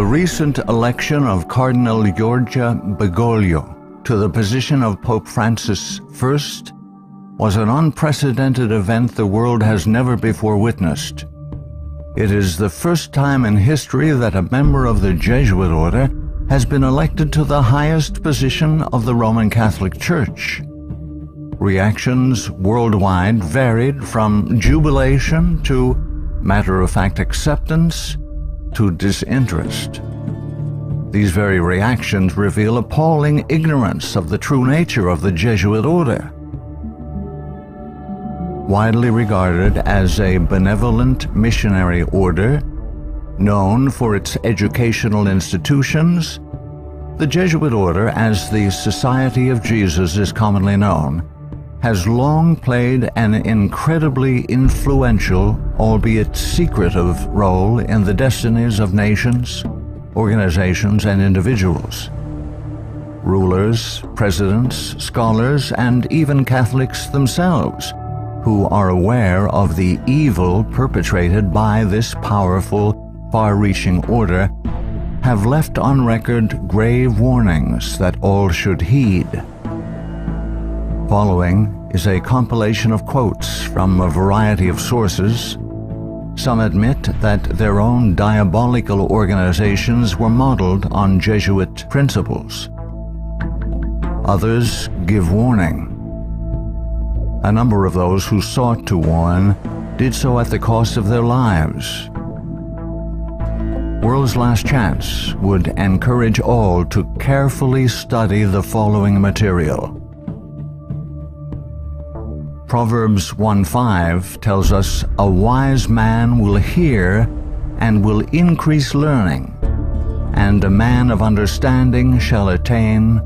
The recent election of Cardinal Giorgia Bergoglio to the position of Pope Francis I was an unprecedented event the world has never before witnessed. It is the first time in history that a member of the Jesuit order has been elected to the highest position of the Roman Catholic Church. Reactions worldwide varied from jubilation to matter-of-fact acceptance to disinterest. These very reactions reveal appalling ignorance of the true nature of the Jesuit order. Widely regarded as a benevolent missionary order, known for its educational institutions, the Jesuit order, as the Society of Jesus is commonly known, has long played an incredibly influential, albeit secretive, role in the destinies of nations, organizations, and individuals. Rulers, presidents, scholars, and even Catholics themselves, who are aware of the evil perpetrated by this powerful, far-reaching order, have left on record grave warnings that all should heed. Following is a compilation of quotes from a variety of sources. Some admit that their own diabolical organizations were modeled on Jesuit principles. Others give warning. A number of those who sought to warn did so at the cost of their lives. World's Last Chance would encourage all to carefully study the following material. Proverbs 1:5 tells us, "A wise man will hear and will increase learning, and a man of understanding shall attain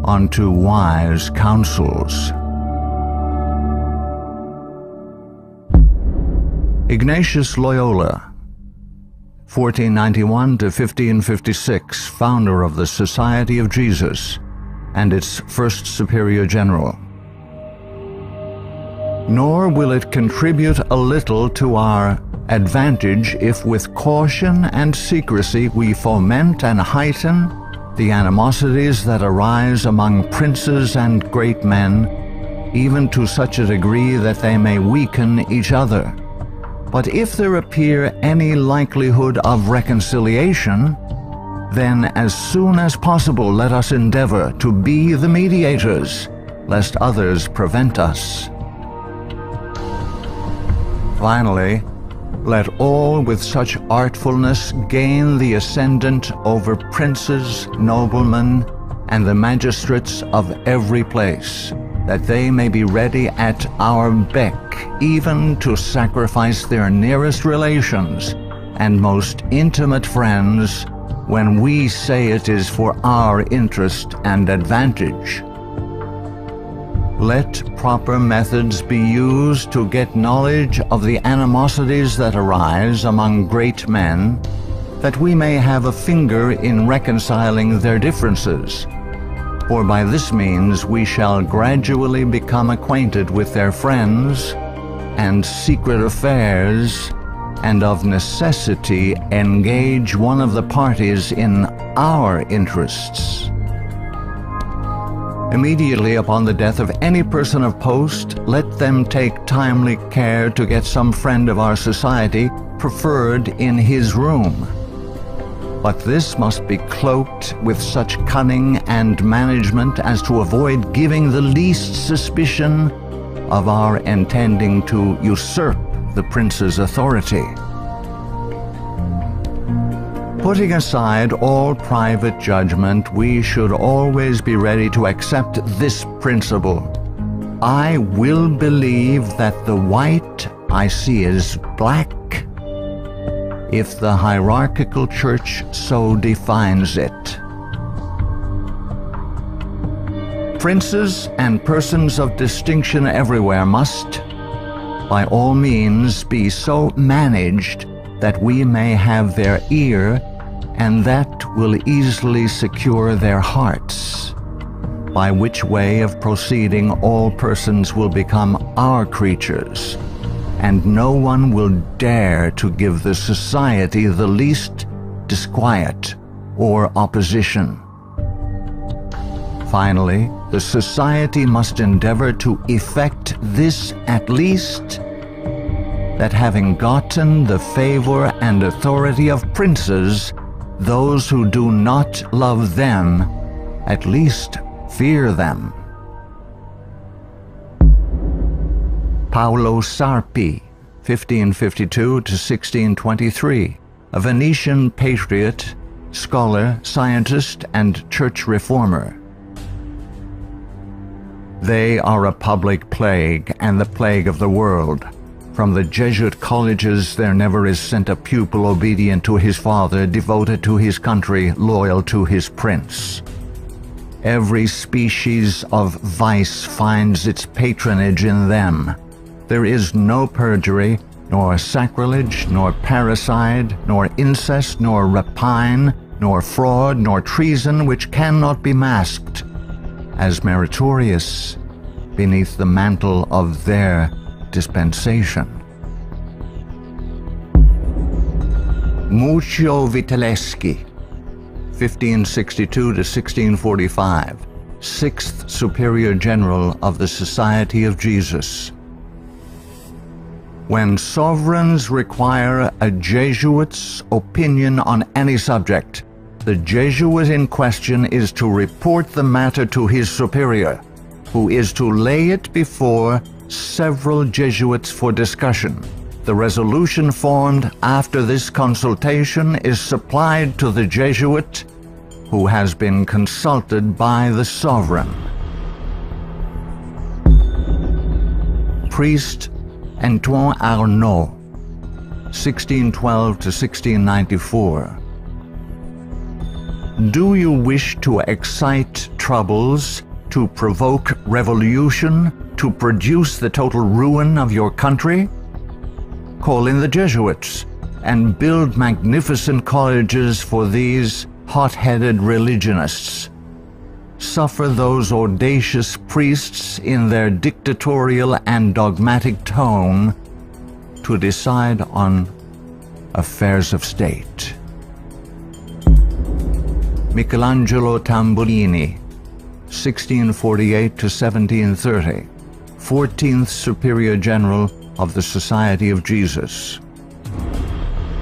unto wise counsels." Ignatius Loyola, 1491 to 1556, founder of the Society of Jesus and its first superior general. Nor will it contribute a little to our advantage if with caution and secrecy we foment and heighten the animosities that arise among princes and great men, even to such a degree that they may weaken each other. But if there appear any likelihood of reconciliation, then as soon as possible let us endeavor to be the mediators, lest others prevent us. Finally, let all with such artfulness gain the ascendant over princes, noblemen, and the magistrates of every place, that they may be ready at our beck, even to sacrifice their nearest relations and most intimate friends, when we say it is for our interest and advantage. Let proper methods be used to get knowledge of the animosities that arise among great men, that we may have a finger in reconciling their differences. For by this means we shall gradually become acquainted with their friends and secret affairs, and of necessity engage one of the parties in our interests. Immediately upon the death of any person of post, let them take timely care to get some friend of our society preferred in his room. But this must be cloaked with such cunning and management as to avoid giving the least suspicion of our intending to usurp the prince's authority. Putting aside all private judgment, we should always be ready to accept this principle. I will believe that the white I see is black, if the hierarchical church so defines it. Princes and persons of distinction everywhere must, by all means, be so managed that we may have their ear, and that will easily secure their hearts, by which way of proceeding all persons will become our creatures, and no one will dare to give the society the least disquiet, or opposition. Finally, the society must endeavor to effect this at least, that having gotten the favor and authority of princes, those who do not love them at least fear them. Paolo Sarpi, 1552 to 1623, a Venetian patriot, scholar, scientist, and church reformer. They are a public plague and the plague of the world. From the Jesuit colleges there never is sent a pupil obedient to his father, devoted to his country, loyal to his prince. Every species of vice finds its patronage in them. There is no perjury, nor sacrilege, nor parricide, nor incest, nor rapine, nor fraud, nor treason which cannot be masked as meritorious beneath the mantle of their dispensation. Muccio Vitelleschi, 1562 to 1645, 6th Superior General of the Society of Jesus. When sovereigns require a Jesuit's opinion on any subject, the Jesuit in question is to report the matter to his superior, who is to lay it before several Jesuits for discussion. The resolution formed after this consultation is supplied to the Jesuit, who has been consulted by the sovereign. Priest Antoine Arnaud, 1612 to 1694. Do you wish to excite troubles, to provoke revolution, to produce the total ruin of your country? Call in the Jesuits and build magnificent colleges for these hot-headed religionists. Suffer those audacious priests in their dictatorial and dogmatic tone to decide on affairs of state. Michelangelo Tamburini, 1648 to 1730, 14th Superior General of the Society of Jesus.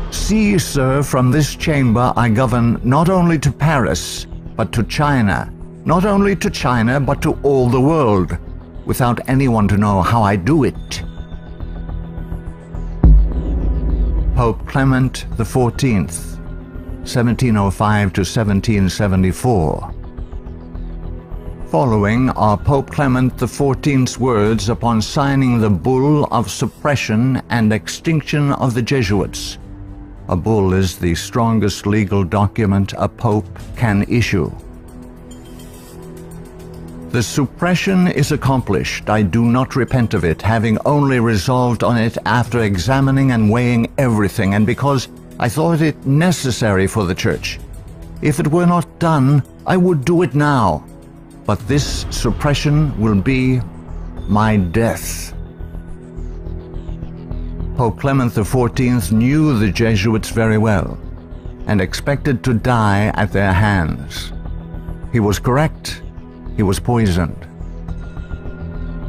See, sir, from this chamber I govern not only to Paris, but to China, not only to China, but to all the world, without anyone to know how I do it. Pope Clement XIV, 1705 to 1774. Following are Pope Clement XIV's words upon signing the bull of suppression and extinction of the Jesuits. A bull is the strongest legal document a pope can issue. The suppression is accomplished. I do not repent of it, having only resolved on it after examining and weighing everything, and because I thought it necessary for the Church. If it were not done, I would do it now. But this suppression will be my death. Pope Clement XIV knew the Jesuits very well and expected to die at their hands. He was correct. He was poisoned.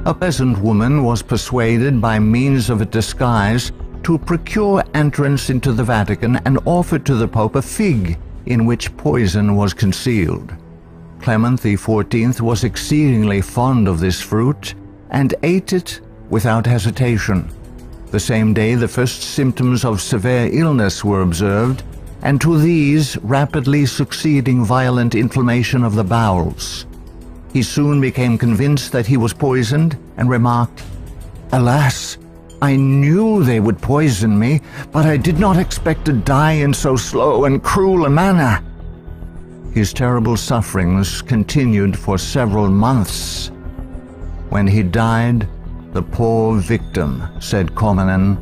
A peasant woman was persuaded by means of a disguise to procure entrance into the Vatican and offered to the Pope a fig in which poison was concealed. Clement XIV was exceedingly fond of this fruit and ate it without hesitation. The same day the first symptoms of severe illness were observed, and to these rapidly succeeding violent inflammation of the bowels. He soon became convinced that he was poisoned and remarked, "Alas, I knew they would poison me, but I did not expect to die in so slow and cruel a manner." His terrible sufferings continued for several months. When he died, the poor victim, said Comenon,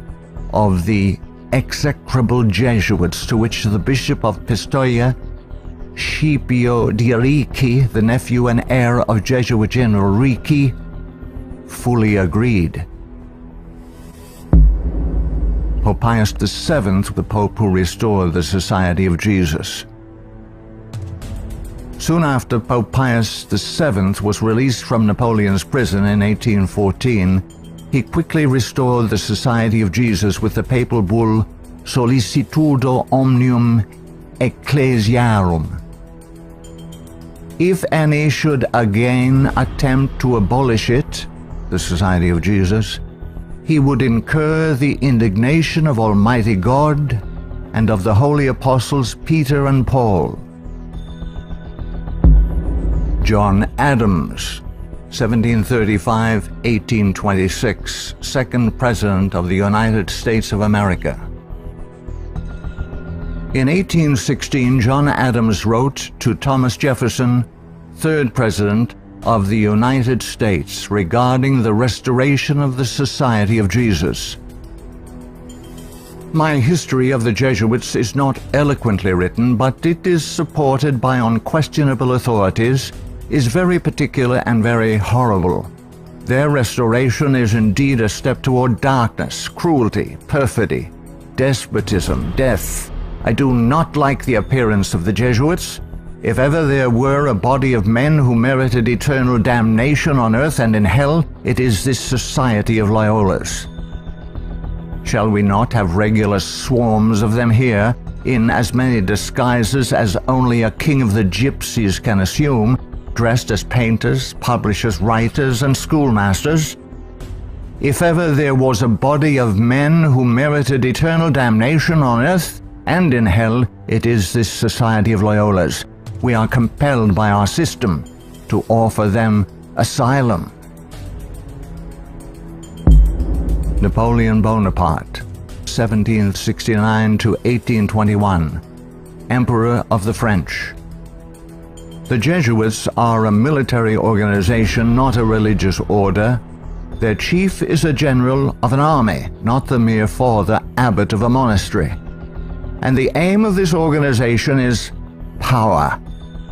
of the execrable Jesuits to which the Bishop of Pistoia, Scipio di Ricci, the nephew and heir of Jesuit General Ricci, fully agreed. Pope Pius VII, the Pope who restored the Society of Jesus. Soon after Pope Pius VII was released from Napoleon's prison in 1814, he quickly restored the Society of Jesus with the papal bull Sollicitudo Omnium Ecclesiarum. If any should again attempt to abolish it, the Society of Jesus, he would incur the indignation of Almighty God and of the holy apostles Peter and Paul. John Adams, 1735–1826, second President of the United States of America. In 1816, John Adams wrote to Thomas Jefferson, third President of the United States, regarding the restoration of the Society of Jesus. My history of the Jesuits is not eloquently written, but it is supported by unquestionable authorities, is very particular and very horrible. Their restoration is indeed a step toward darkness, cruelty, perfidy, despotism, death. I do not like the appearance of the Jesuits. If ever there were a body of men who merited eternal damnation on earth and in hell, it is this Society of Loyola's. Shall we not have regular swarms of them here, in as many disguises as only a king of the gypsies can assume, dressed as painters, publishers, writers, and schoolmasters? If ever there was a body of men who merited eternal damnation on earth and in hell, it is this Society of Loyola's. We are compelled by our system to offer them asylum. Napoleon Bonaparte, 1769–1821, Emperor of the French. The Jesuits are a military organization, not a religious order. Their chief is a general of an army, not the mere father abbot of a monastery. And the aim of this organization is power.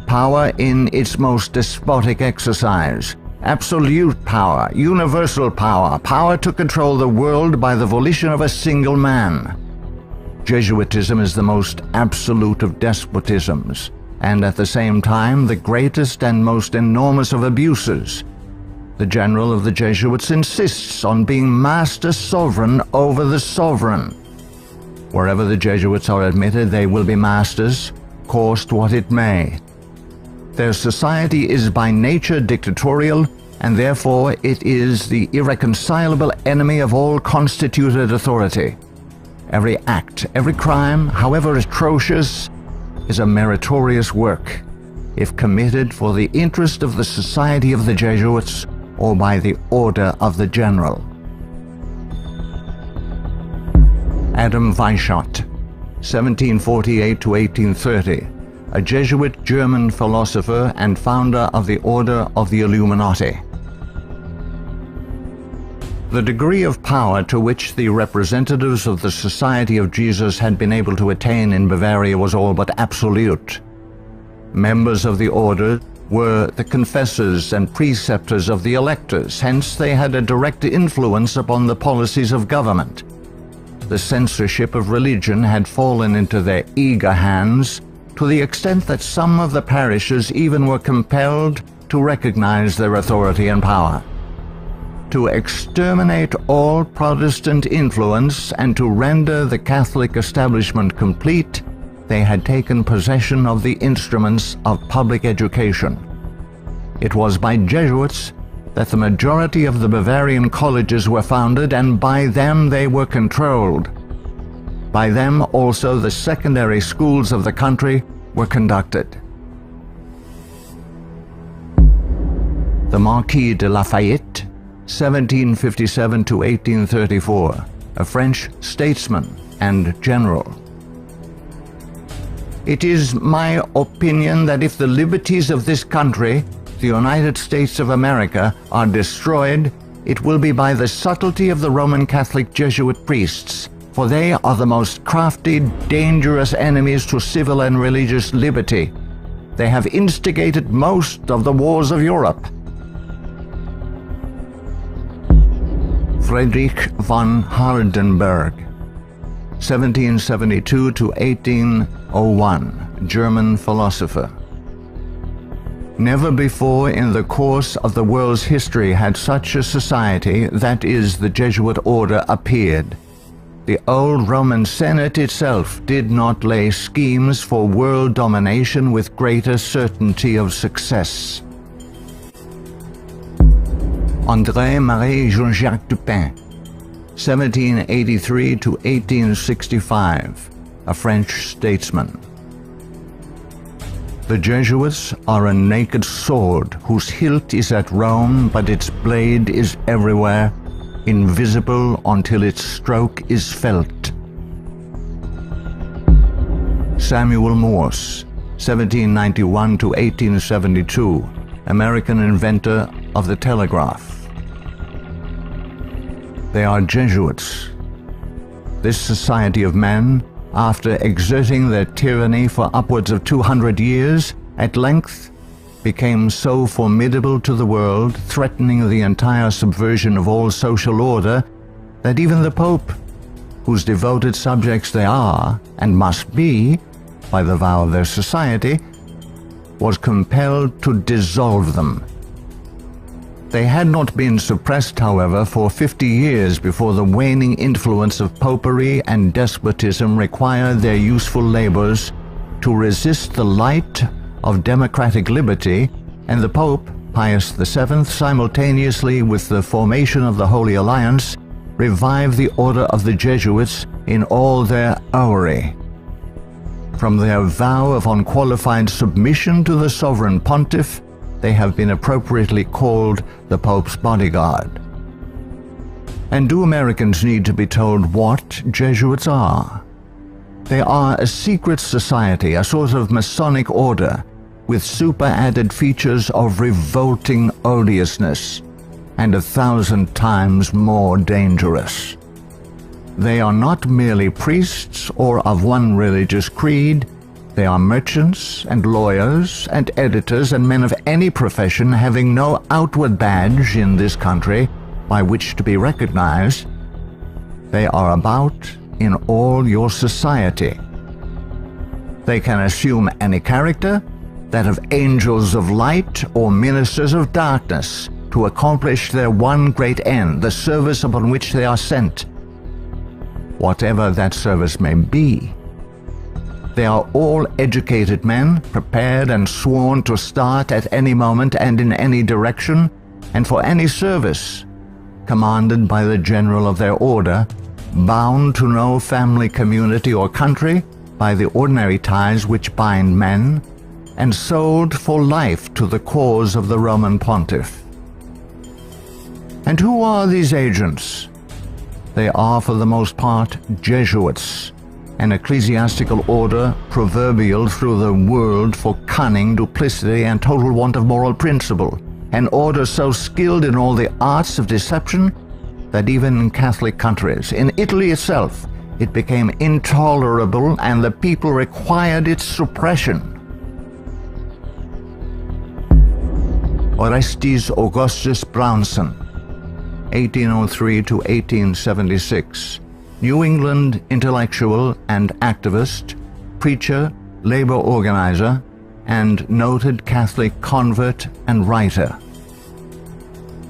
Power in its most despotic exercise. Absolute power, universal power, power to control the world by the volition of a single man. Jesuitism is the most absolute of despotisms, and at the same time the greatest and most enormous of abuses. The general of the Jesuits insists on being master sovereign over the sovereign. Wherever the Jesuits are admitted, they will be masters, cost what it may. Their society is by nature dictatorial, and therefore it is the irreconcilable enemy of all constituted authority. Every act, every crime, however atrocious, is a meritorious work, if committed for the interest of the Society of the Jesuits or by the order of the general. Adam Weishaupt, 1748–1830, a Jesuit German philosopher and founder of the Order of the Illuminati. The degree of power to which the representatives of the Society of Jesus had been able to attain in Bavaria was all but absolute. Members of the order were the confessors and preceptors of the electors, hence they had a direct influence upon the policies of government. The censorship of religion had fallen into their eager hands, to the extent that some of the parishes even were compelled to recognize their authority and power. To exterminate all Protestant influence and to render the Catholic establishment complete, they had taken possession of the instruments of public education. It was by Jesuits that the majority of the Bavarian colleges were founded, and by them they were controlled. By them also the secondary schools of the country were conducted. The Marquis de Lafayette, 1757–1834, a French statesman and general. It is my opinion that if the liberties of this country, the United States of America, are destroyed, it will be by the subtlety of the Roman Catholic Jesuit priests, for they are the most crafty, dangerous enemies to civil and religious liberty. They have instigated most of the wars of Europe. Friedrich von Hardenberg, 1772 to 1801, German philosopher. Never before in the course of the world's history had such a society, that is, the Jesuit order, appeared. The old Roman Senate itself did not lay schemes for world domination with greater certainty of success. André-Marie Jean-Jacques Dupin, 1783 to 1865, a French statesman. The Jesuits are a naked sword whose hilt is at Rome, but its blade is everywhere, invisible until its stroke is felt. Samuel Morse, 1791 to 1872, American inventor of the telegraph. They are Jesuits. This society of men, after exerting their tyranny for upwards of 200 years, at length became so formidable to the world, threatening the entire subversion of all social order, that even the Pope, whose devoted subjects they are, and must be, by the vow of their society, was compelled to dissolve them. They had not been suppressed, however, for 50 years before the waning influence of popery and despotism required their useful labors to resist the light of democratic liberty, and the Pope, Pius VII, simultaneously with the formation of the Holy Alliance, revived the order of the Jesuits in all their aureory. From their vow of unqualified submission to the sovereign pontiff, they have been appropriately called the Pope's bodyguard. And do Americans need to be told what Jesuits are? They are a secret society, a sort of Masonic order, with super-added features of revolting odiousness, and 1,000 times more dangerous. They are not merely priests or of one religious creed. They are merchants and lawyers and editors and men of any profession having no outward badge in this country by which to be recognized. They are about in all your society. They can assume any character, that of angels of light or ministers of darkness, to accomplish their one great end, the service upon which they are sent, whatever that service may be. They are all educated men, prepared and sworn to start at any moment and in any direction, and for any service, commanded by the general of their order, bound to no family, community, or country by the ordinary ties which bind men, and sold for life to the cause of the Roman pontiff. And who are these agents? They are for the most part Jesuits, an ecclesiastical order proverbial through the world for cunning, duplicity, and total want of moral principle, an order so skilled in all the arts of deception that even in Catholic countries, in Italy itself, it became intolerable and the people required its suppression. Orestes Augustus Brownson, 1803 to 1876, New England intellectual and activist, preacher, labor organizer, and noted Catholic convert and writer.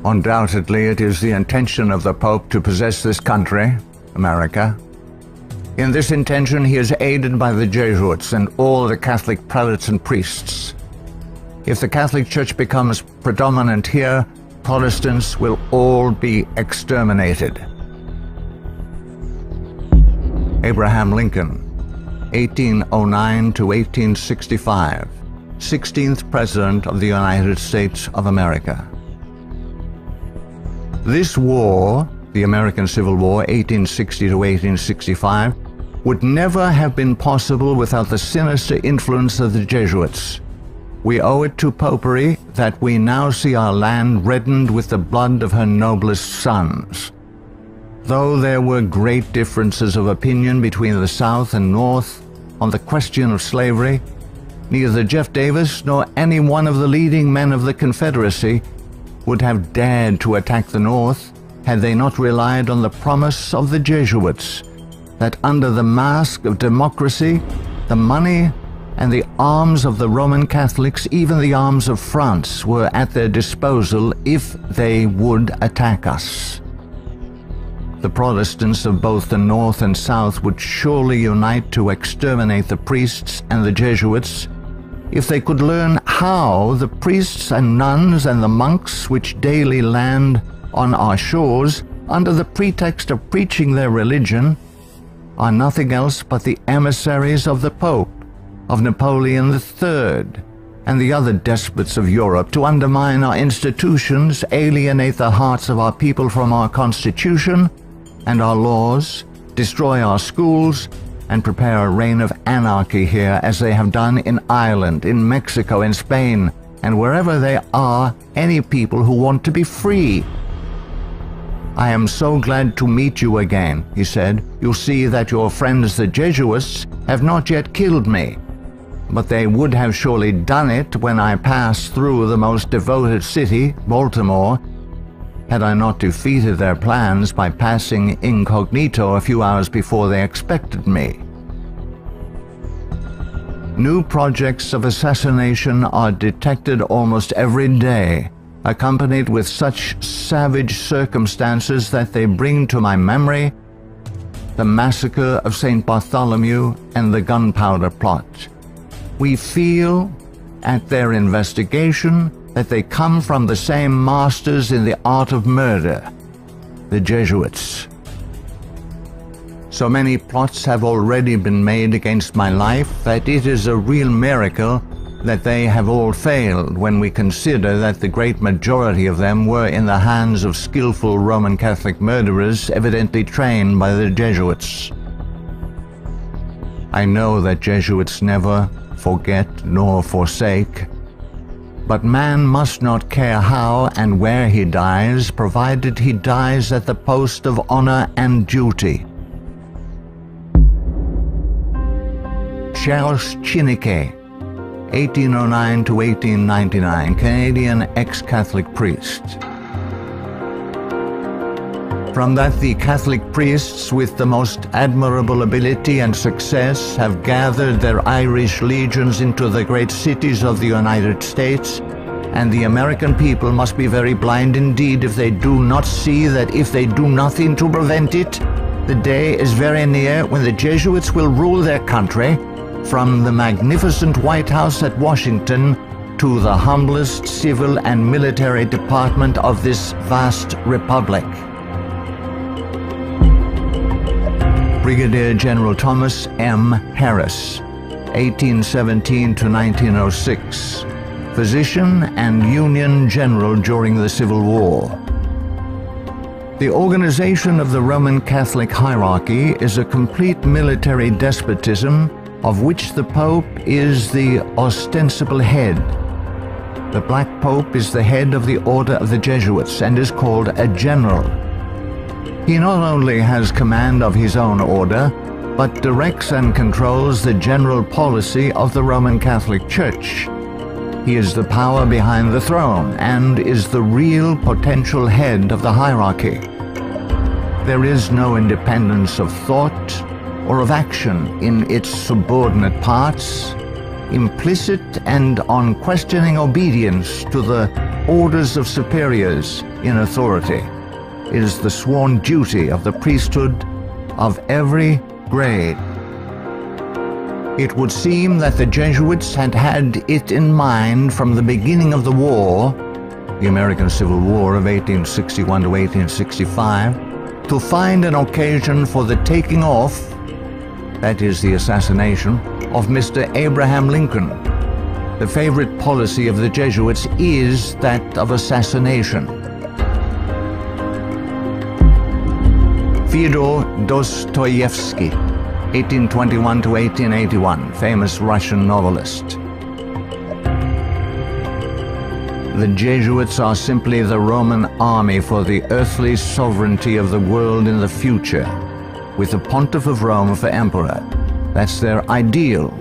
Undoubtedly, it is the intention of the Pope to possess this country, America. In this intention, he is aided by the Jesuits and all the Catholic prelates and priests. If the Catholic Church becomes predominant here, Protestants will all be exterminated. Abraham Lincoln, 1809 to 1865, 16th President of the United States of America. This war, the American Civil War, 1860 to 1865, would never have been possible without the sinister influence of the Jesuits. We owe it to popery that we now see our land reddened with the blood of her noblest sons. Though there were great differences of opinion between the South and North on the question of slavery, neither Jeff Davis nor any one of the leading men of the Confederacy would have dared to attack the North had they not relied on the promise of the Jesuits that under the mask of democracy, the money and the arms of the Roman Catholics, even the arms of France, were at their disposal if they would attack us. The Protestants of both the North and South would surely unite to exterminate the priests and the Jesuits if they could learn how the priests and nuns and the monks which daily land on our shores under the pretext of preaching their religion are nothing else but the emissaries of the Pope, of Napoleon III, and the other despots of Europe to undermine our institutions, alienate the hearts of our people from our Constitution and our laws, destroy our schools, and prepare a reign of anarchy here as they have done in Ireland, in Mexico, in Spain, and wherever there are any people who want to be free. I am so glad to meet you again, he said. You'll see that your friends the Jesuits have not yet killed me, but they would have surely done it when I passed through the most devoted city, Baltimore, had I not defeated their plans by passing incognito a few hours before they expected me. New projects of assassination are detected almost every day, accompanied with such savage circumstances that they bring to my memory the massacre of St. Bartholomew and the gunpowder plot. We feel, at their investigation, that they come from the same masters in the art of murder, the Jesuits. So many plots have already been made against my life that it is a real miracle that they have all failed when we consider that the great majority of them were in the hands of skillful Roman Catholic murderers evidently trained by the Jesuits. I know that Jesuits never forget nor forsake, but man must not care how and where he dies, provided he dies at the post of honor and duty. Charles Chiniquet, 1809 to 1899, Canadian ex-Catholic priest. From that the Catholic priests with the most admirable ability and success have gathered their Irish legions into the great cities of the United States, and the American people must be very blind indeed if they do not see that if they do nothing to prevent it, the day is very near when the Jesuits will rule their country, from the magnificent White House at Washington to the humblest civil and military department of this vast republic. Brigadier General Thomas M. Harris, 1817 to 1906, physician and Union General during the Civil War. The organization of the Roman Catholic hierarchy is a complete military despotism of which the Pope is the ostensible head. The Black Pope is the head of the Order of the Jesuits and is called a general. He not only has command of his own order, but directs and controls the general policy of the Roman Catholic Church. He is the power behind the throne and is the real potential head of the hierarchy. There is no independence of thought or of action in its subordinate parts, implicit and unquestioning obedience to the orders of superiors in authority is the sworn duty of the priesthood of every grade. It would seem that the Jesuits had had it in mind from the beginning of the war, the American Civil War of 1861 to 1865, to find an occasion for the taking off, that is the assassination, of Mr. Abraham Lincoln. The favorite policy of the Jesuits is that of assassination. Fyodor Dostoevsky, 1821 to 1881, famous Russian novelist. The Jesuits are simply the Roman army for the earthly sovereignty of the world in the future, with the Pontiff of Rome for emperor. That's their ideal.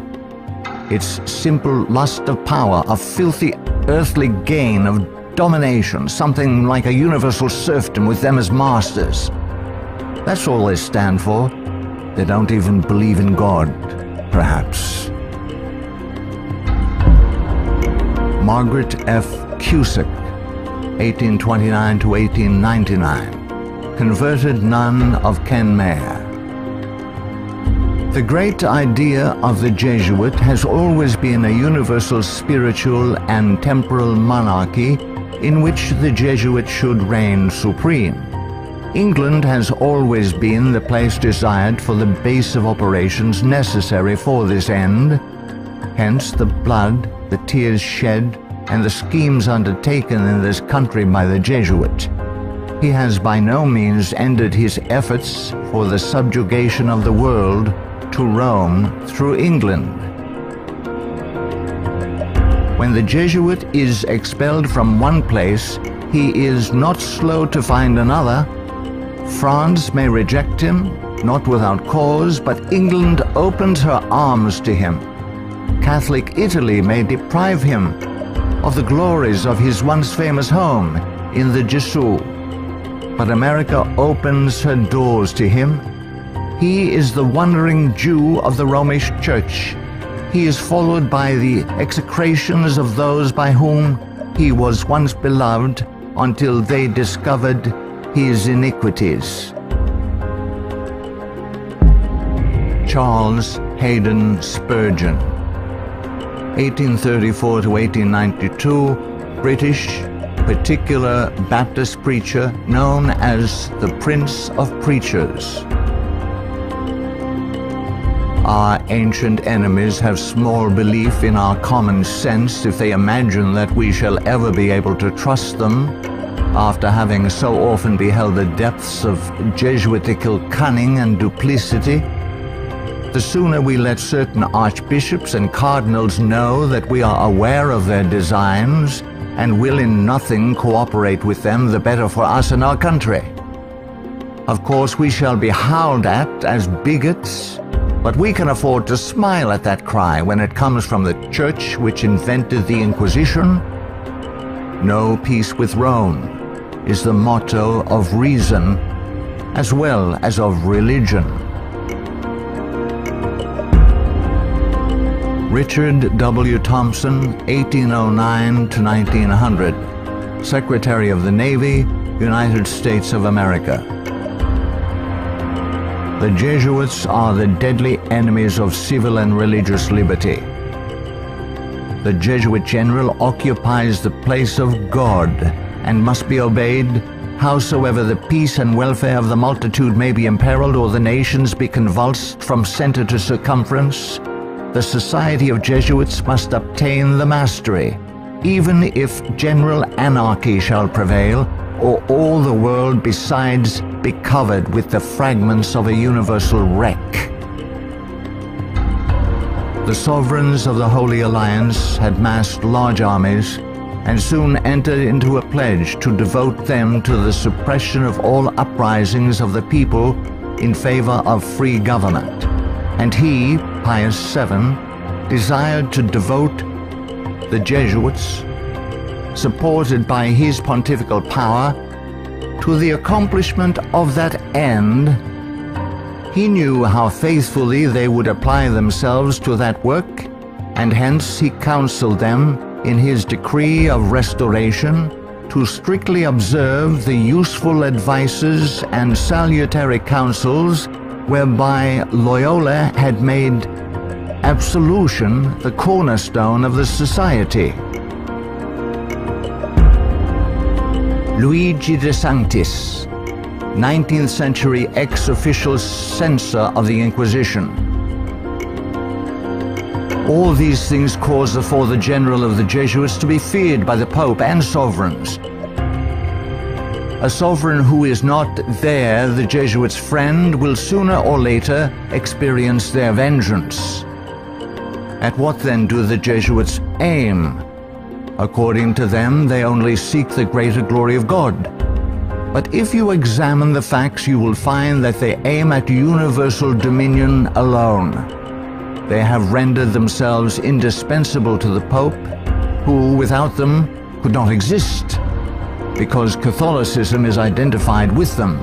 It's simple lust of power, of filthy earthly gain, of domination, something like a universal serfdom with them as masters. That's all they stand for. They don't even believe in God, perhaps. Margaret F. Cusick, 1829 to 1899, converted nun of Kenmare. The great idea of the Jesuit has always been a universal spiritual and temporal monarchy in which the Jesuit should reign supreme. England has always been the place desired for the base of operations necessary for this end. Hence the blood, the tears shed, and the schemes undertaken in this country by the Jesuit. He has by no means ended his efforts for the subjugation of the world to Rome through England. When the Jesuit is expelled from one place, he is not slow to find another. France may reject him, not without cause, but England opens her arms to him. Catholic Italy may deprive him of the glories of his once famous home in the Jesuit, but America opens her doors to him. He is the wandering Jew of the Romish Church. He is followed by the execrations of those by whom he was once beloved until they discovered his iniquities. Charles Haddon Spurgeon, 1834 to 1892, British, particular Baptist preacher known as the Prince of Preachers. Our ancient enemies have small belief in our common sense if they imagine that we shall ever be able to trust them, after having so often beheld the depths of Jesuitical cunning and duplicity. The sooner we let certain archbishops and cardinals know that we are aware of their designs and will in nothing cooperate with them, the better for us and our country. Of course, we shall be howled at as bigots, but we can afford to smile at that cry when it comes from the church which invented the Inquisition. No peace with Rome is the motto of reason as well as of religion. Richard W. Thompson, 1809 to 1900, Secretary of the Navy, United States of America. The Jesuits are the deadly enemies of civil and religious liberty. The Jesuit general occupies the place of God and must be obeyed, howsoever the peace and welfare of the multitude may be imperiled or the nations be convulsed from center to circumference. The society of Jesuits must obtain the mastery, even if general anarchy shall prevail, or all the world besides be covered with the fragments of a universal wreck. The sovereigns of the Holy Alliance had massed large armies and soon entered into a pledge to devote them to the suppression of all uprisings of the people in favor of free government. And he, Pius VII, desired to devote the Jesuits, supported by his pontifical power, to the accomplishment of that end. He knew how faithfully they would apply themselves to that work, and hence he counseled them in his decree of restoration to strictly observe the useful advices and salutary counsels whereby Loyola had made absolution the cornerstone of the society. Luigi de Sanctis, 19th century ex-official censor of the Inquisition. All these things caused the Father General of the Jesuits to be feared by the Pope and sovereigns. A sovereign who is not there, the Jesuits' friend, will sooner or later experience their vengeance. At what then do the Jesuits aim? According to them, they only seek the greater glory of God. But if you examine the facts, you will find that they aim at universal dominion alone. They have rendered themselves indispensable to the Pope, who without them could not exist, because Catholicism is identified with them.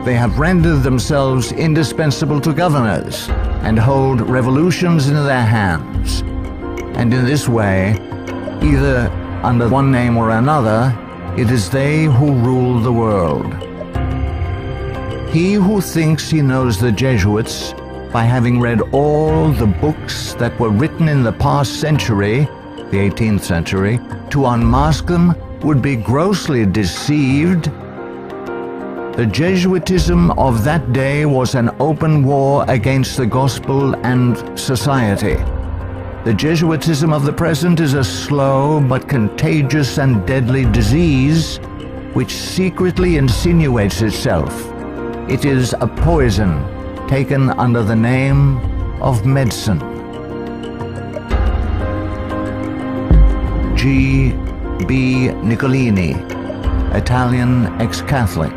They have rendered themselves indispensable to governors and hold revolutions in their hands. And in this way, either under one name or another, it is they who rule the world. He who thinks he knows the Jesuits by having read all the books that were written in the past century, the 18th century, to unmask them would be grossly deceived. The Jesuitism of that day was an open war against the gospel and society. The Jesuitism of the present is a slow but contagious and deadly disease which secretly insinuates itself. It is a poison taken under the name of medicine. G. B. Nicolini, Italian ex-Catholic,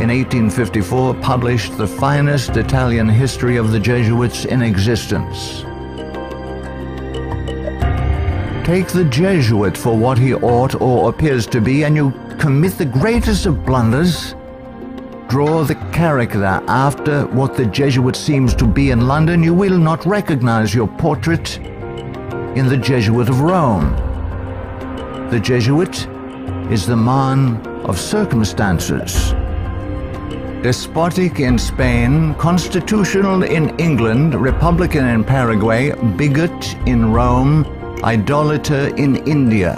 in 1854 published the finest Italian history of the Jesuits in existence. Take the Jesuit for what he ought or appears to be, and you commit the greatest of blunders. Draw the character after what the Jesuit seems to be in London, you will not recognize your portrait in the Jesuit of Rome. The Jesuit is the man of circumstances. Despotic in Spain, constitutional in England, republican in Paraguay, bigot in Rome, idolater in India.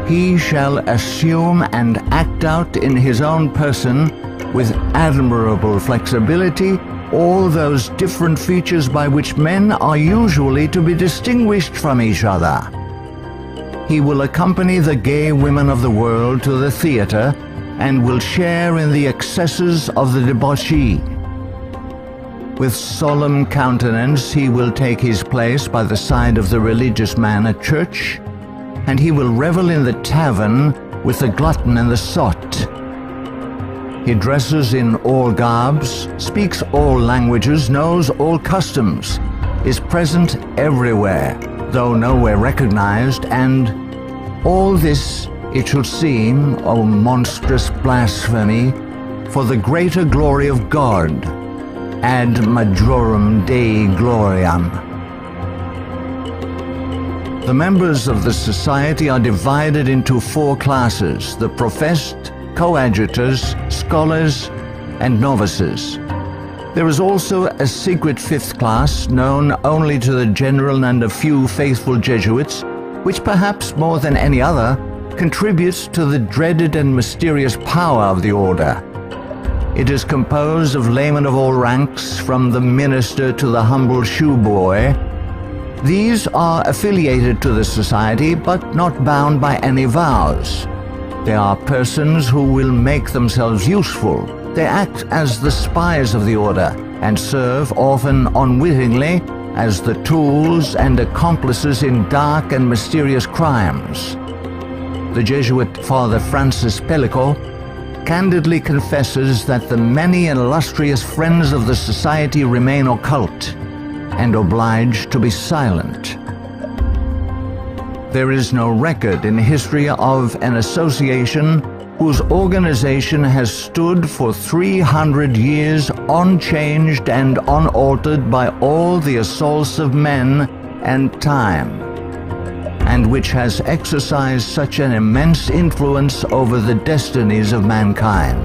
He shall assume and act out in his own person, with admirable flexibility, all those different features by which men are usually to be distinguished from each other. He will accompany the gay women of the world to the theater and will share in the excesses of the debauchee. With solemn countenance he will take his place by the side of the religious man at church, and he will revel in the tavern with the glutton and the sot. He dresses in all garbs, speaks all languages, knows all customs, is present everywhere, though nowhere recognized, and all this, it should seem, O monstrous blasphemy, for the greater glory of God, ad majorum Dei gloriam. The members of the society are divided into 4 classes: the professed, coadjutors, scholars, and novices. There is also a secret 5th class known only to the general and a few faithful Jesuits, which perhaps more than any other contributes to the dreaded and mysterious power of the order. It is composed of laymen of all ranks, from the minister to the humble shoeboy. These are affiliated to the society but not bound by any vows. They are persons who will make themselves useful. They act as the spies of the order and serve, often unwittingly, as the tools and accomplices in dark and mysterious crimes. The Jesuit Father Francis Pellico candidly confesses that the many illustrious friends of the society remain occult and obliged to be silent. There is no record in history of an association whose organization has stood for 300 years unchanged and unaltered by all the assaults of men and time, and which has exercised such an immense influence over the destinies of mankind.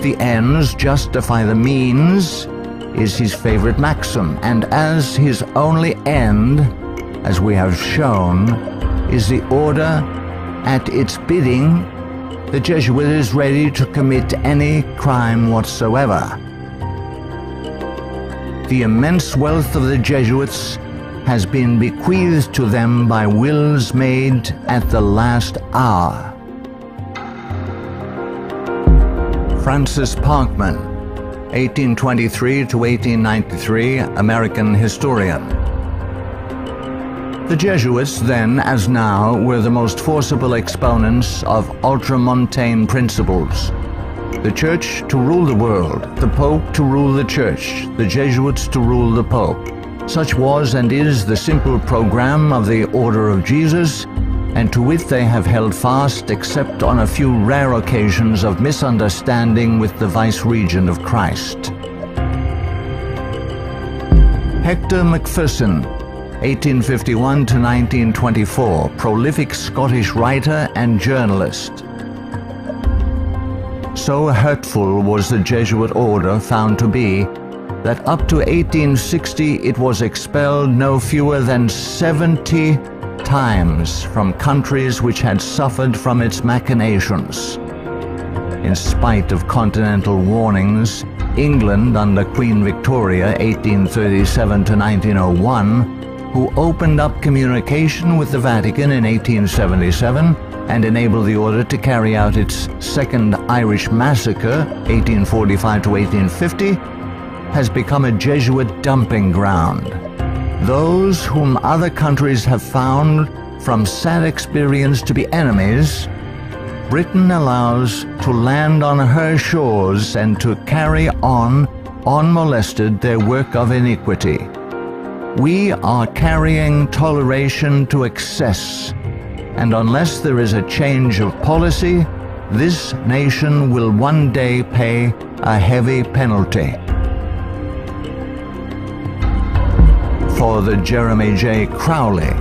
The ends justify the means is his favorite maxim, and as his only end, as we have shown, is the order, at its bidding, the Jesuit is ready to commit any crime whatsoever. The immense wealth of the Jesuits has been bequeathed to them by wills made at the last hour. Francis Parkman, 1823 to 1893, American historian. The Jesuits, then as now, were the most forcible exponents of ultramontane principles. The Church to rule the world, the Pope to rule the Church, the Jesuits to rule the Pope. Such was and is the simple program of the Order of Jesus, and to which they have held fast except on a few rare occasions of misunderstanding with the vice-regent of Christ. Hector Macpherson, 1851 to 1924, prolific Scottish writer and journalist. So hurtful was the Jesuit order found to be that up to 1860 it was expelled no fewer than 70 times from countries which had suffered from its machinations. In spite of continental warnings, England under Queen Victoria, 1837 to 1901, who opened up communication with the Vatican in 1877 and enabled the order to carry out its Second Irish Massacre, 1845 to 1850, has become a Jesuit dumping ground. Those whom other countries have found from sad experience to be enemies, Britain allows to land on her shores and to carry on, unmolested, their work of iniquity. We are carrying toleration to excess, and unless there is a change of policy, this nation will one day pay a heavy penalty. Father Jeremy J. Crowley,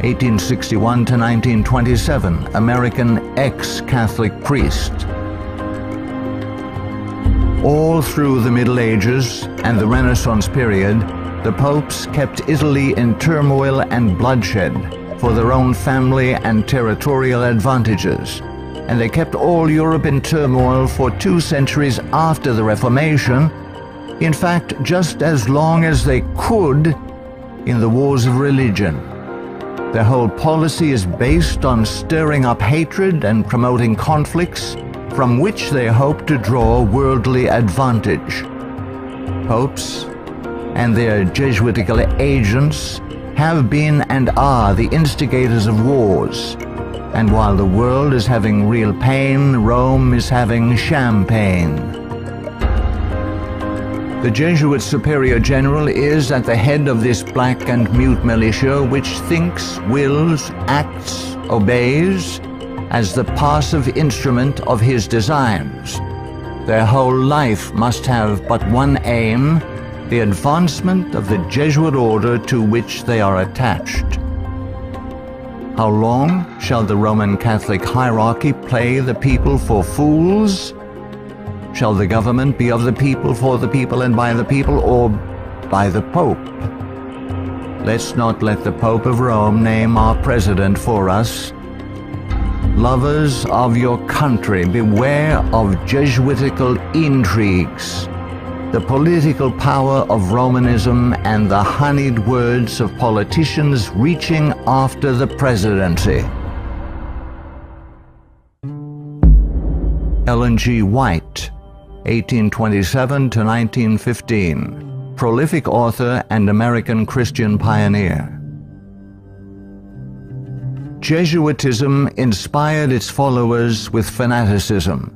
1861 to 1927, American ex-Catholic priest. All through the Middle Ages and the Renaissance period, the popes kept Italy in turmoil and bloodshed for their own family and territorial advantages, and they kept all Europe in turmoil for 2 centuries after the Reformation, in fact, just as long as they could in the wars of religion. Their whole policy is based on stirring up hatred and promoting conflicts from which they hope to draw worldly advantage. Popes and their Jesuitical agents have been and are the instigators of wars, and while the world is having real pain, Rome is having champagne. The Jesuit Superior General is at the head of this black and mute militia which thinks, wills, acts, obeys as the passive instrument of his designs. Their whole life must have but one aim: the advancement of the Jesuit order to which they are attached. How long shall the Roman Catholic hierarchy play the people for fools? Shall the government be of the people, for the people, and by the people, or by the Pope? Let's not let the Pope of Rome name our president for us. Lovers of your country, beware of Jesuitical intrigues, the political power of Romanism, and the honeyed words of politicians reaching after the presidency. Ellen G. White, 1827 to 1915, prolific author and American Christian pioneer. Jesuitism inspired its followers with fanaticism.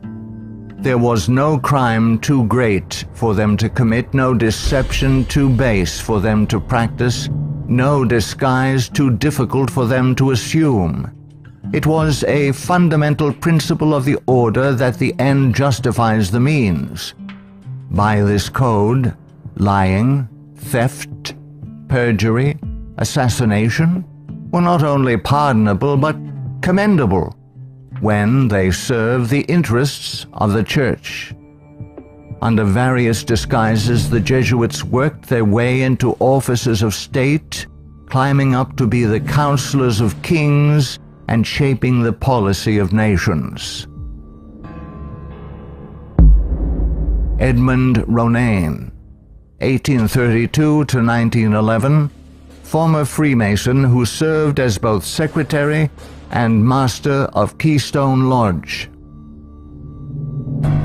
There was no crime too great for them to commit, no deception too base for them to practice, no disguise too difficult for them to assume. It was a fundamental principle of the order that the end justifies the means. By this code, lying, theft, perjury, assassination were not only pardonable but commendable when they serve the interests of the Church. Under various disguises, the Jesuits worked their way into offices of state, climbing up to be the counselors of kings and shaping the policy of nations. Edmund Ronan, 1832 to 1911, former Freemason who served as both secretary and master of Keystone Lodge.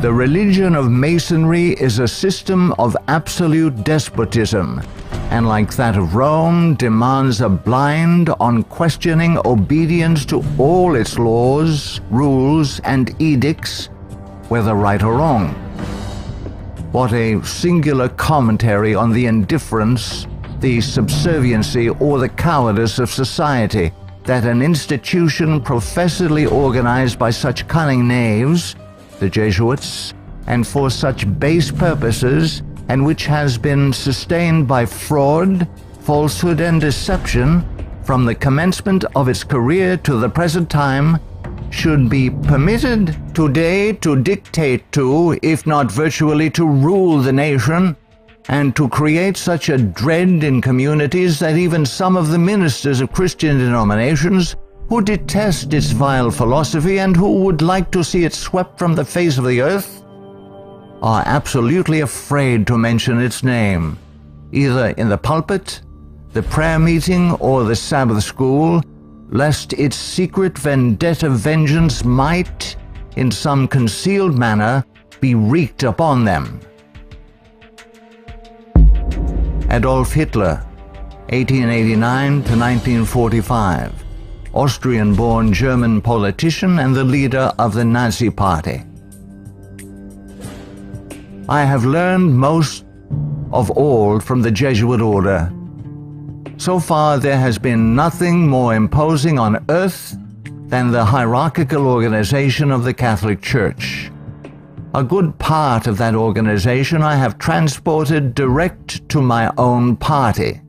The religion of Masonry is a system of absolute despotism, and like that of Rome, demands a blind, unquestioning obedience to all its laws, rules, and edicts, whether right or wrong. What a singular commentary on the indifference, the subserviency, or the cowardice of society, that an institution professedly organized by such cunning knaves, the Jesuits, and for such base purposes, and which has been sustained by fraud, falsehood, and deception from the commencement of its career to the present time, should be permitted today to dictate to, if not virtually to rule the nation, and to create such a dread in communities that even some of the ministers of Christian denominations, who detest its vile philosophy and who would like to see it swept from the face of the earth, are absolutely afraid to mention its name, either in the pulpit, the prayer meeting, or the Sabbath school, lest its secret vendetta vengeance might, in some concealed manner, be wreaked upon them. Adolf Hitler, 1889 to 1945, Austrian-born German politician and the leader of the Nazi Party. I have learned most of all from the Jesuit order. So far, there has been nothing more imposing on earth than the hierarchical organization of the Catholic Church. A good part of that organization I have transported direct to my own party.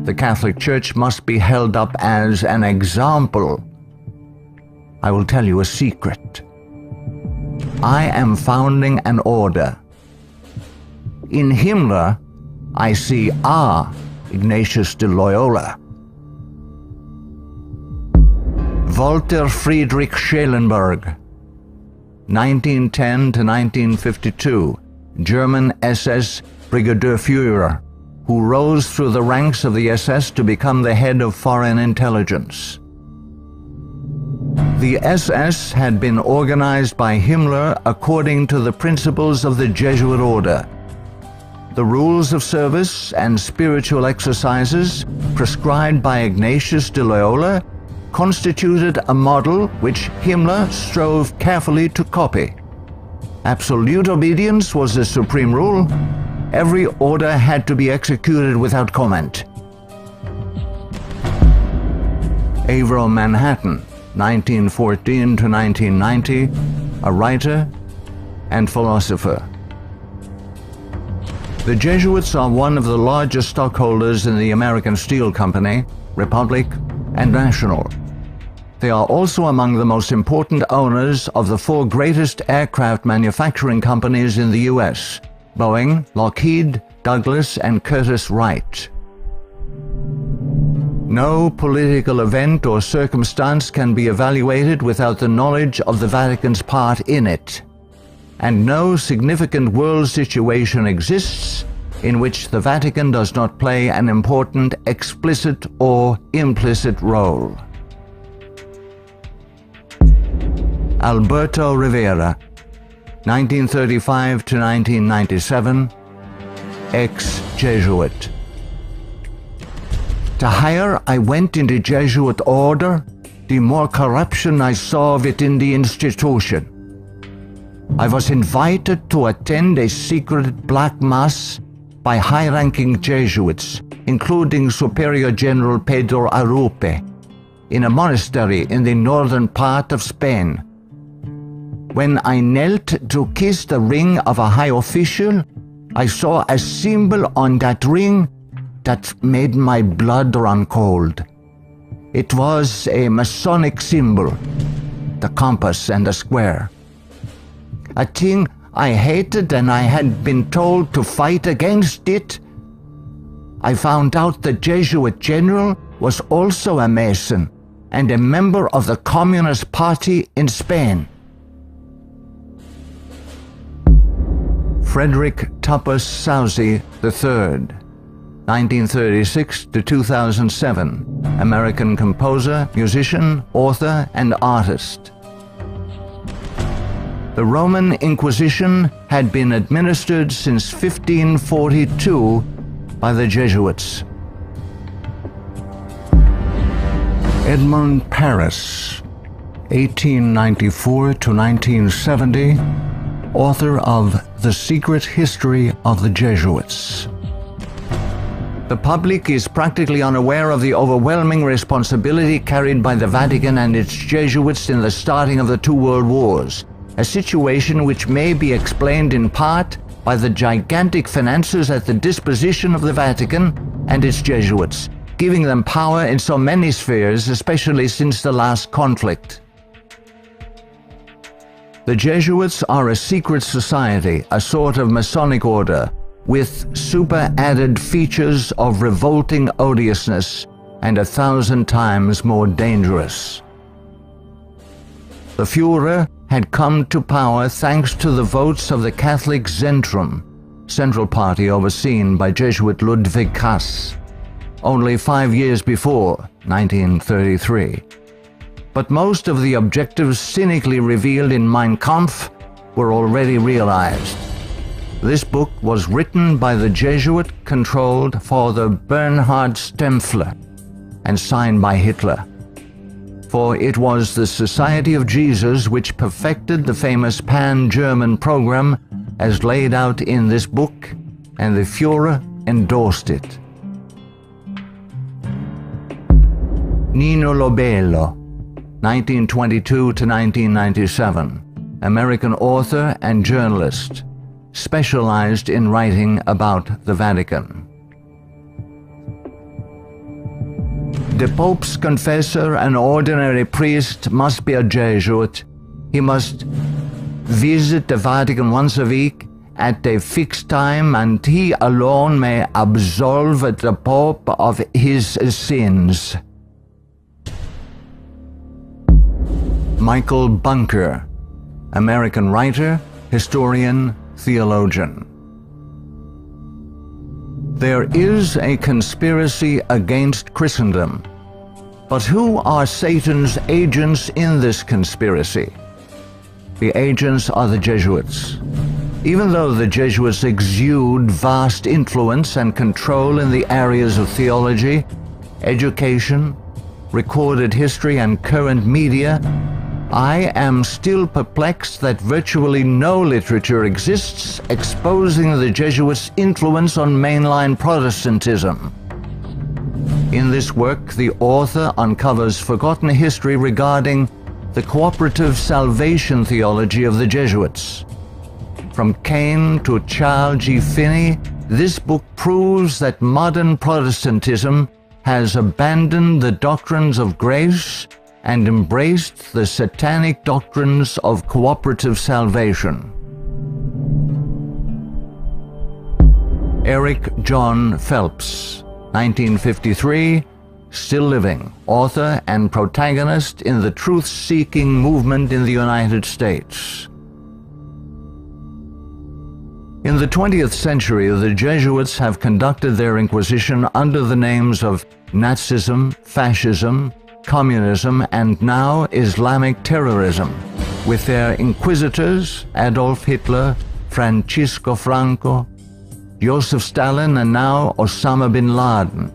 The Catholic Church must be held up as an example. I will tell you a secret. I am founding an order. In Himmler, I see our Ignatius de Loyola. Walter Friedrich Schellenberg, 1910 to 1952, German SS Brigadier Führer, who rose through the ranks of the SS to become the head of foreign intelligence. The SS had been organized by Himmler according to the principles of the Jesuit order. The rules of service and spiritual exercises prescribed by Ignatius de Loyola constituted a model which Himmler strove carefully to copy. Absolute obedience was the supreme rule. Every order had to be executed without comment. Avro Manhattan, 1914 to 1990, a writer and philosopher. The Jesuits are one of the largest stockholders in the American Steel Company, Republic, and National. They are also among the most important owners of the four greatest aircraft manufacturing companies in the U.S., Boeing, Lockheed, Douglas, and Curtiss-Wright. No political event or circumstance can be evaluated without the knowledge of the Vatican's part in it, and no significant world situation exists in which the Vatican does not play an important explicit or implicit role. Alberto Rivera, 1935 to 1997, ex-Jesuit. The higher I went in the Jesuit order, the more corruption I saw within the institution. I was invited to attend a secret black mass by high-ranking Jesuits, including Superior General Pedro Arupe, in a monastery in the northern part of Spain. When I knelt to kiss the ring of a high official, I saw a symbol on that ring that made my blood run cold. It was a Masonic symbol, the compass and the square. A thing I hated, and I had been told to fight against it. I found out the Jesuit general was also a Mason and a member of the Communist Party in Spain. Frederick Tupper Southey III, 1936 to 2007, American composer, musician, author, and artist. The Roman Inquisition had been administered since 1542 by the Jesuits. Edmund Paris, 1894 to 1970, author of The Secret History of the Jesuits. The public is practically unaware of the overwhelming responsibility carried by the Vatican and its Jesuits in the starting of the two world wars, a situation which may be explained in part by the gigantic finances at the disposition of the Vatican and its Jesuits, giving them power in so many spheres, especially since the last conflict. The Jesuits are a secret society, a sort of Masonic order, with super-added features of revolting odiousness and 1,000 times more dangerous. The Führer had come to power thanks to the votes of the Catholic Zentrum, Central Party overseen by Jesuit Ludwig Kass, only 5 years before, 1933. But most of the objectives cynically revealed in Mein Kampf were already realized. This book was written by the Jesuit-controlled Father Bernhard Stempfler and signed by Hitler. For it was the Society of Jesus which perfected the famous Pan-German program as laid out in this book, and the Führer endorsed it. Nino Lobello, 1922 to 1997, American author and journalist, specialized in writing about the Vatican. The Pope's confessor, an ordinary priest, must be a Jesuit. He must visit the Vatican once a week at a fixed time, and he alone may absolve the Pope of his sins. Michael Bunker, American writer, historian, theologian. There is a conspiracy against Christendom. But who are Satan's agents in this conspiracy? The agents are the Jesuits. Even though the Jesuits exude vast influence and control in the areas of theology, education, recorded history, and current media, I am still perplexed that virtually no literature exists exposing the Jesuits' influence on mainline Protestantism. In this work, the author uncovers forgotten history regarding the cooperative salvation theology of the Jesuits. From Cain to Charles G. Finney, this book proves that modern Protestantism has abandoned the doctrines of grace and embraced the satanic doctrines of cooperative salvation. Eric John Phelps, 1953, still living, author and protagonist in the truth-seeking movement in the United States. In the 20th century, the Jesuits have conducted their inquisition under the names of Nazism, fascism, communism, and now Islamic terrorism, with their inquisitors Adolf Hitler, Francisco Franco, Joseph Stalin, and now Osama bin Laden.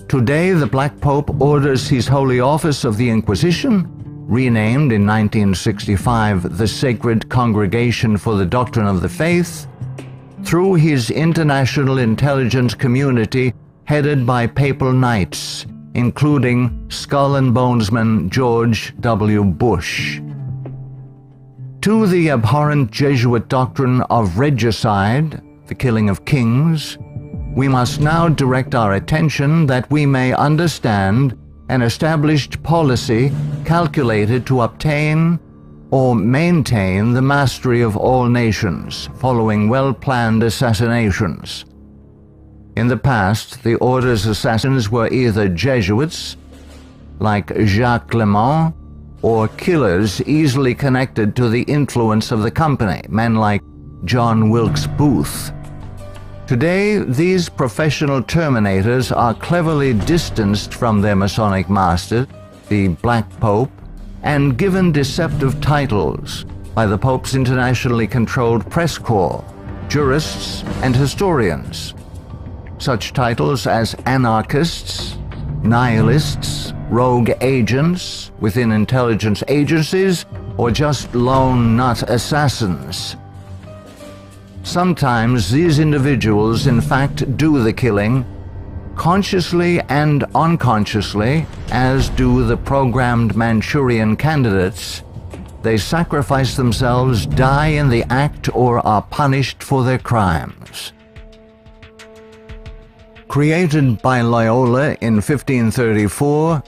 Today, the Black Pope orders his Holy Office of the Inquisition, renamed in 1965 the Sacred Congregation for the Doctrine of the Faith, through his international intelligence community headed by papal knights, including Skull and Bonesman George W. Bush. To the abhorrent Jesuit doctrine of regicide, the killing of kings, we must now direct our attention that we may understand an established policy calculated to obtain or maintain the mastery of all nations following well-planned assassinations. In the past, the order's assassins were either Jesuits, like Jacques Clement, or killers easily connected to the influence of the company, men like John Wilkes Booth. Today, these professional terminators are cleverly distanced from their Masonic master, the Black Pope, and given deceptive titles by the Pope's internationally controlled press corps, jurists, and historians. Such titles as anarchists, nihilists, rogue agents within intelligence agencies, or just lone nut assassins. Sometimes these individuals in fact do the killing, Consciously and unconsciously, as do the programmed Manchurian candidates, they sacrifice themselves, die in the act, or are punished for their crimes. Created by Loyola in 1534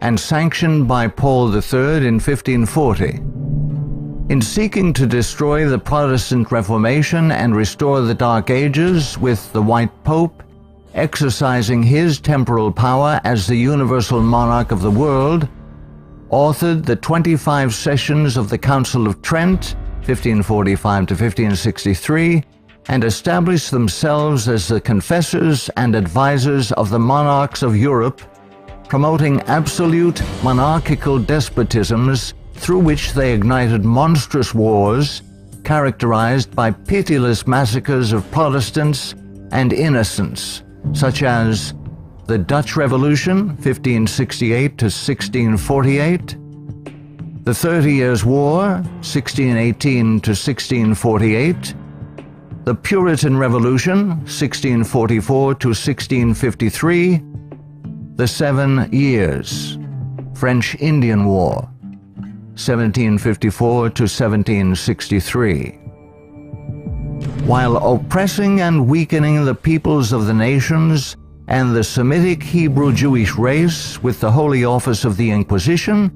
and sanctioned by Paul III in 1540, in seeking to destroy the Protestant Reformation and restore the Dark Ages with the White Pope exercising his temporal power as the universal monarch of the world, authored the 25 sessions of the Council of Trent, 1545 to 1563, and established themselves as the confessors and advisors of the monarchs of Europe, promoting absolute monarchical despotisms through which they ignited monstrous wars characterized by pitiless massacres of Protestants and innocents, such as the Dutch Revolution, 1568 to 1648, the 30 Years' War, 1618 to 1648, the Puritan Revolution, 1644 to 1653, the 7 Years, French Indian War, 1754 to 1763. While oppressing and weakening the peoples of the nations and the Semitic Hebrew Jewish race with the Holy Office of the Inquisition,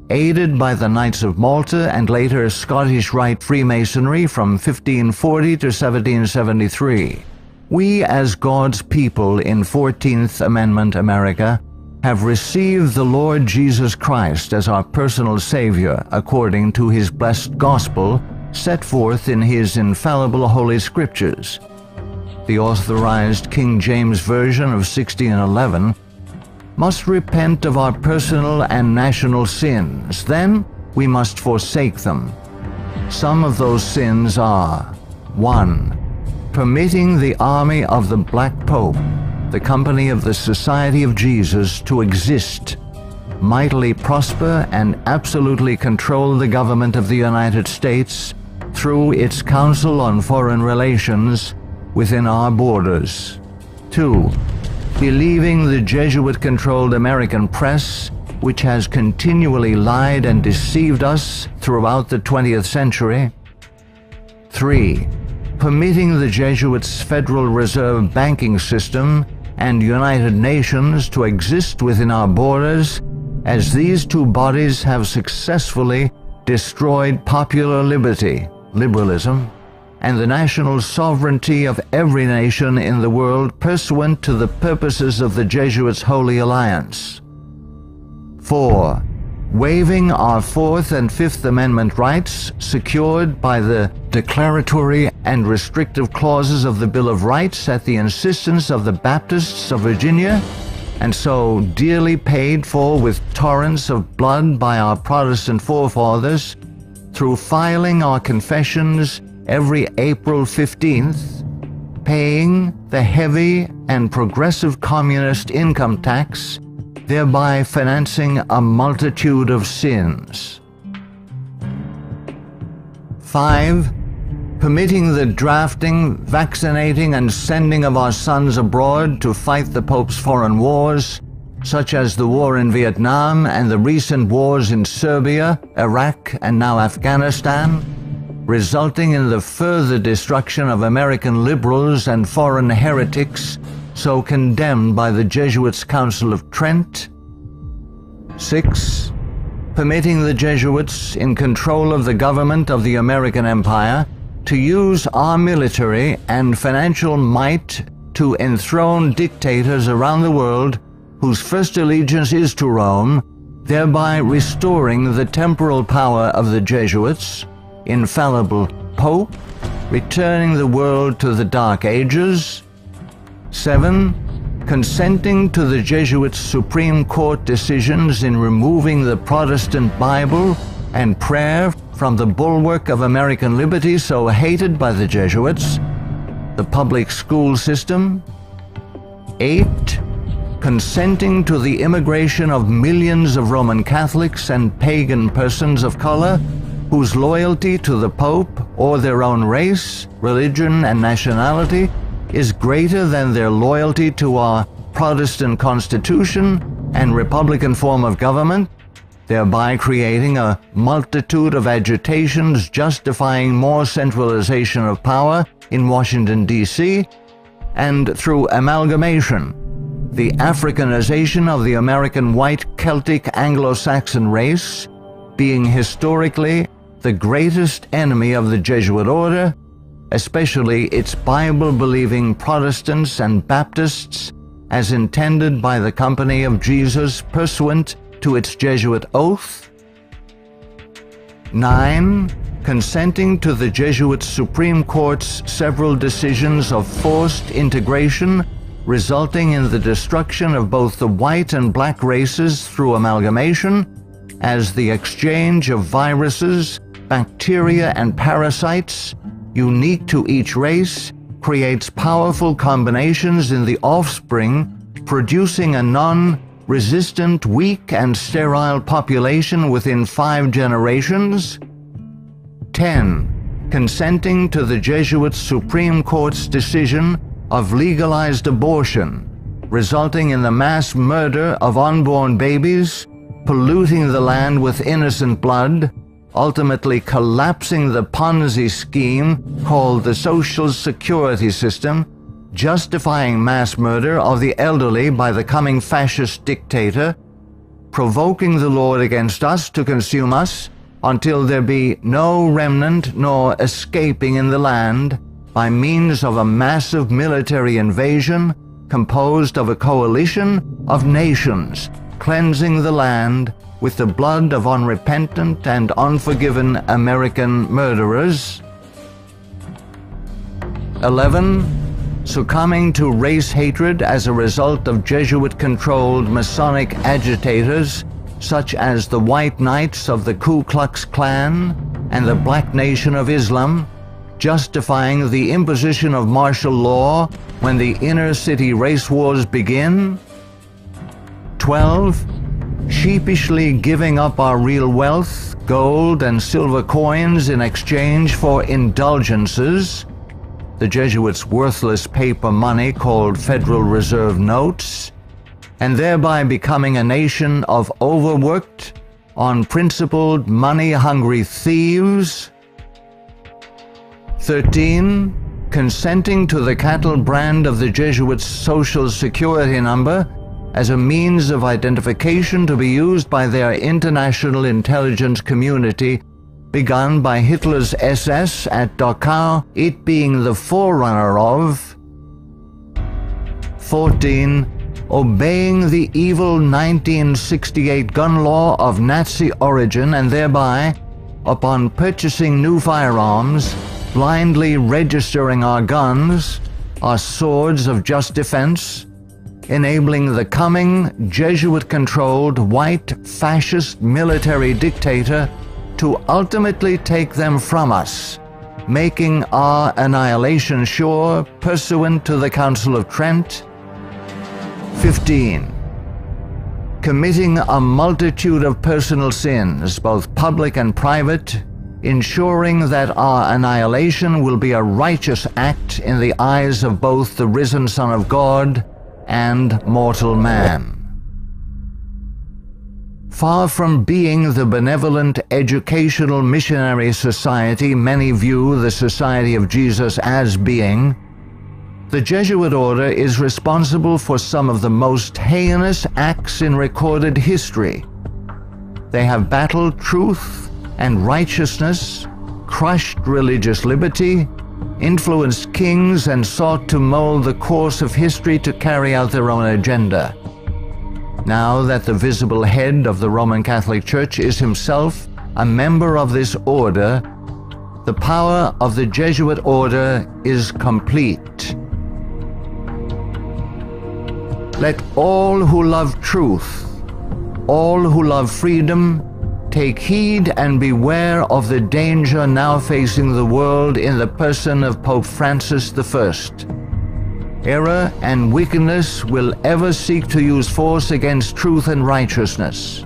aided by the Knights of Malta and later Scottish Rite Freemasonry from 1540 to 1773, we as God's people in 14th Amendment America have received the Lord Jesus Christ as our personal Savior according to His blessed gospel set forth in His infallible Holy Scriptures. The authorized King James Version of 1611, must repent of our personal and national sins. Then we must forsake them. Some of those sins are: 1. Permitting the army of the Black Pope, the company of the Society of Jesus, to exist, mightily prosper, and absolutely control the government of the United States through its Council on Foreign Relations within our borders. 2. Believing the Jesuit-controlled American press, which has continually lied and deceived us throughout the 20th century. 3. Permitting the Jesuits' Federal Reserve banking system and United Nations to exist within our borders, as these two bodies have successfully destroyed popular liberty, liberalism, and the national sovereignty of every nation in the world pursuant to the purposes of the Jesuits' Holy Alliance. 4. Waiving our Fourth and Fifth Amendment rights secured by the declaratory and restrictive clauses of the Bill of Rights at the insistence of the Baptists of Virginia, and so dearly paid for with torrents of blood by our Protestant forefathers, through filing our confessions every April 15th, paying the heavy and progressive communist income tax, thereby financing a multitude of sins. 5. Permitting the drafting, vaccinating, and sending of our sons abroad to fight the Pope's foreign wars, such as the war in Vietnam and the recent wars in Serbia, Iraq, and now Afghanistan, resulting in the further destruction of American liberals and foreign heretics so condemned by the Jesuits' Council of Trent. 6. Permitting the Jesuits in control of the government of the American Empire to use our military and financial might to enthrone dictators around the world whose first allegiance is to Rome, thereby restoring the temporal power of the Jesuits, infallible Pope, returning the world to the Dark Ages. 7. Consenting to the Jesuits' Supreme Court decisions in removing the Protestant Bible and prayer from the bulwark of American liberty so hated by the Jesuits, the public school system. 8. Consenting to the immigration of millions of Roman Catholics and pagan persons of color whose loyalty to the Pope or their own race, religion, and nationality is greater than their loyalty to our Protestant constitution and Republican form of government, thereby creating a multitude of agitations justifying more centralization of power in Washington, D.C., and through amalgamation, the Africanization of the American white Celtic Anglo-Saxon race, being historically the greatest enemy of the Jesuit order, especially its Bible-believing Protestants and Baptists, as intended by the Company of Jesus pursuant to its Jesuit oath. 9. Consenting to the Jesuit Supreme Court's several decisions of forced integration, resulting in the destruction of both the white and black races through amalgamation, as the exchange of viruses, bacteria, and parasites, unique to each race, creates powerful combinations in the offspring, producing a non-resistant, weak, and sterile population within 5 generations. 10. Consenting to the Jesuit Supreme Court's decision of legalized abortion, resulting in the mass murder of unborn babies, polluting the land with innocent blood, ultimately collapsing the Ponzi scheme called the Social Security system, justifying mass murder of the elderly by the coming fascist dictator, provoking the Lord against us to consume us, until there be no remnant nor escaping in the land, by means of a massive military invasion composed of a coalition of nations, cleansing the land with the blood of unrepentant and unforgiven American murderers. 11. Succumbing to race hatred as a result of Jesuit-controlled Masonic agitators such as the White Knights of the Ku Klux Klan and the Black Nation of Islam, justifying the imposition of martial law when the inner-city race wars begin. 12. Sheepishly giving up our real wealth, gold and silver coins in exchange for indulgences, the Jesuits' worthless paper money called Federal Reserve notes, and thereby becoming a nation of overworked, unprincipled, money-hungry thieves. 13. Consenting to the cattle brand of the Jesuits' Social Security number as a means of identification to be used by their international intelligence community, begun by Hitler's SS at Dachau, it being the forerunner of. 14. Obeying the evil 1968 gun law of Nazi origin and thereby, upon purchasing new firearms, blindly registering our guns, our swords of just defense, enabling the coming Jesuit-controlled white fascist military dictator to ultimately take them from us, making our annihilation sure pursuant to the Council of Trent. 15. Committing a multitude of personal sins, both public and private, ensuring that our annihilation will be a righteous act in the eyes of both the risen Son of God and mortal man. Far from being the benevolent educational missionary society many view the Society of Jesus as being, the Jesuit order is responsible for some of the most heinous acts in recorded history. They have battled truth and righteousness, crushed religious liberty, influenced kings, and sought to mold the course of history to carry out their own agenda. Now that the visible head of the Roman Catholic Church is himself a member of this order, the power of the Jesuit order is complete. Let all who love truth, all who love freedom, take heed and beware of the danger now facing the world in the person of Pope Francis I. Error and wickedness will ever seek to use force against truth and righteousness.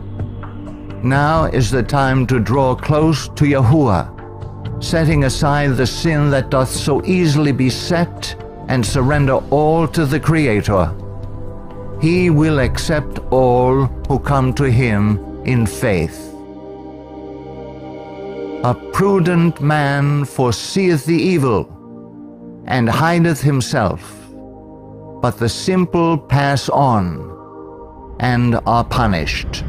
Now is the time to draw close to Yahuwah, setting aside the sin that doth so easily beset, and surrender all to the Creator. he will accept all who come to him in faith. A prudent man foreseeth the evil, and hideth himself, but the simple pass on, and are punished.